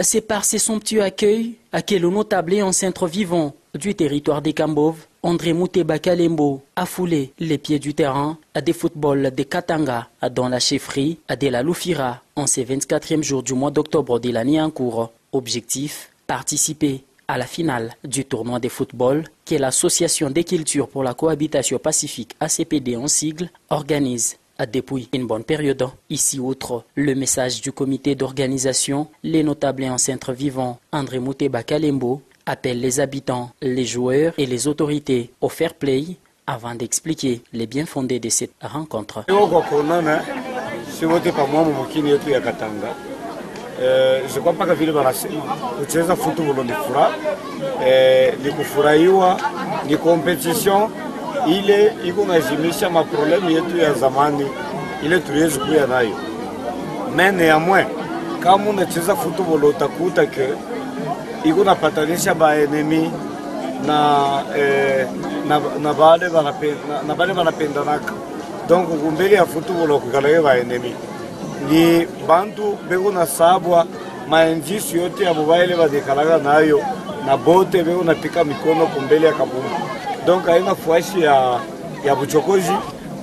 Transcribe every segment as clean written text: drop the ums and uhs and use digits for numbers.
C'est par ses somptueux accueils que le notable et ancêtre vivant du territoire des Kambove, André Mouteba Kalembo, a foulé les pieds du terrain des footballs de Katanga dans la chefferie de la Loufira en ce 24e jour du mois d'octobre de l'année en cours. Objectif, participer à la finale du tournoi de football que l'Association des cultures pour la cohabitation pacifique ACPD en sigle organise depuis une bonne période. Ici, outre le message du comité d'organisation, les notables et ancêtres vivants André Mouteba Kalembo appellent les habitants, les joueurs et les autorités au fair play avant d'expliquer les bien fondés de cette rencontre. Je crois pas que vile wanasema kucheza football ni furaha, ni kufurahiwa, ni competition ile iko nazimisha maproblemu yetu ya zamani ile tuliwezi kuya nayo. Mene ya mwe kama unacheza football utakuta ke iko napatanisha ba enemy na bale wanapendanaka. Donc kumbele ya football kukalaye ba enemy ni bantu beko na sabwa maenjisi yote ya mobile badekalaga nayo na bote beko na pika mikono kumbele ya kabumbu. Donc haina fuashi ya buchokozi,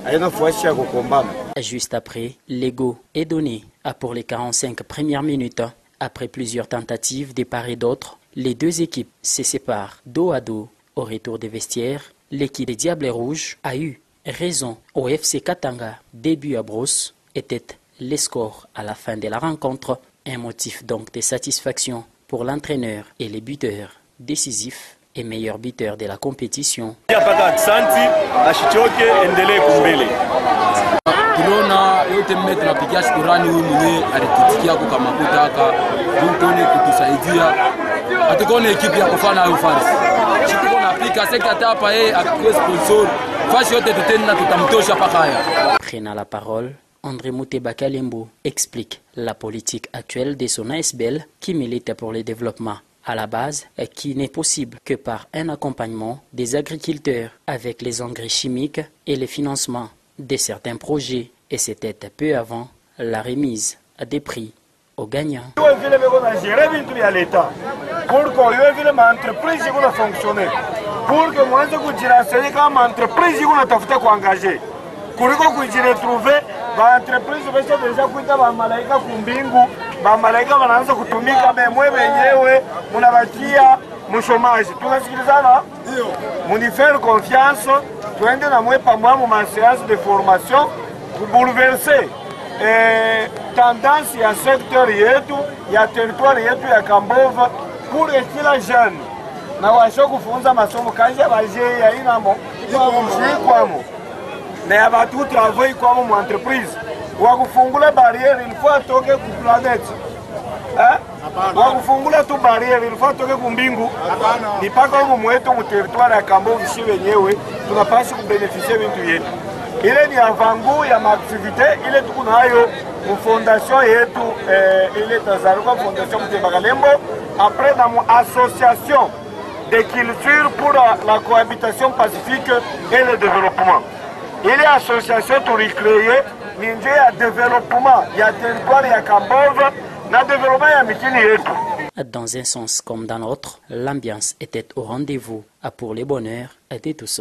haina fuashi ya kukombana. Juste après, l'ego est donné pour les 45 premières minutes. Après plusieurs tentatives de part et d'autre, les deux équipes se séparent dos à dos. Au retour des vestiaires, l'équipe des Diables Rouges a eu raison au FC Katanga. Début à brosse était les scores à la fin de la rencontre, un motif donc de satisfaction pour l'entraîneur et les buteurs décisifs et meilleurs buteurs de la compétition. Tunaona yote mmetu napigia shukurani huyu mwenye alitutikia kwa makuta haka mtone kutusaidia atukone ekipi ya kufana hayo farsi tuko napika sekta hapa akwe sponsor fashi yote tutenda tutamtosha paka haya. Prenant la parole, André Mouteba Kalembo explique la politique actuelle de son ASBL qui milite pour le développement à la base qui n'est possible que par un accompagnement des agriculteurs avec les engrais chimiques et le financement de certains projets, et c'était peu avant la remise des prix aux gagnants. Pour que moi je kujiransenye kama entreprise iko natafuta kuangaje kuliko kujiretrouver ba entreprise bese deja kuita ba malaika kumbingu ba malaika wanaanza kutumika mwe wenyewe munabakia mshomaji. Tunasikilizana ndio munifere confiance tuende na mwe pamoja mu séance de formation kubouleverser tendance ya secteur yetu ya territoire yetu ya Kambova pour kila jeune na washo kufunza masomo kaje baje ya inamo kwamo na ya batu travail kwamo mu entreprise wa kufungula barriere il faut atoke ku planète wa kufungula tu barriere il faut atoke ku mbingu ni paka mu mwetu mu territoire ya Kambo vishi wenyewe tunapaswa kubeneficia bintu yetu ile ni avangu ya maaktivite ile tuko nayo mu fondation yetu ile tazaruka fondation Mouteba Kalembo après dans mon association des cultures pour la cohabitation pacifique et le développement. Il y a une association pour créer un développement, il y a un territoire, il y a Kambove, un développement, il y a Mikini. Dans un sens comme dans l'autre, l'ambiance était au rendez-vous pour les bonheurs de tous.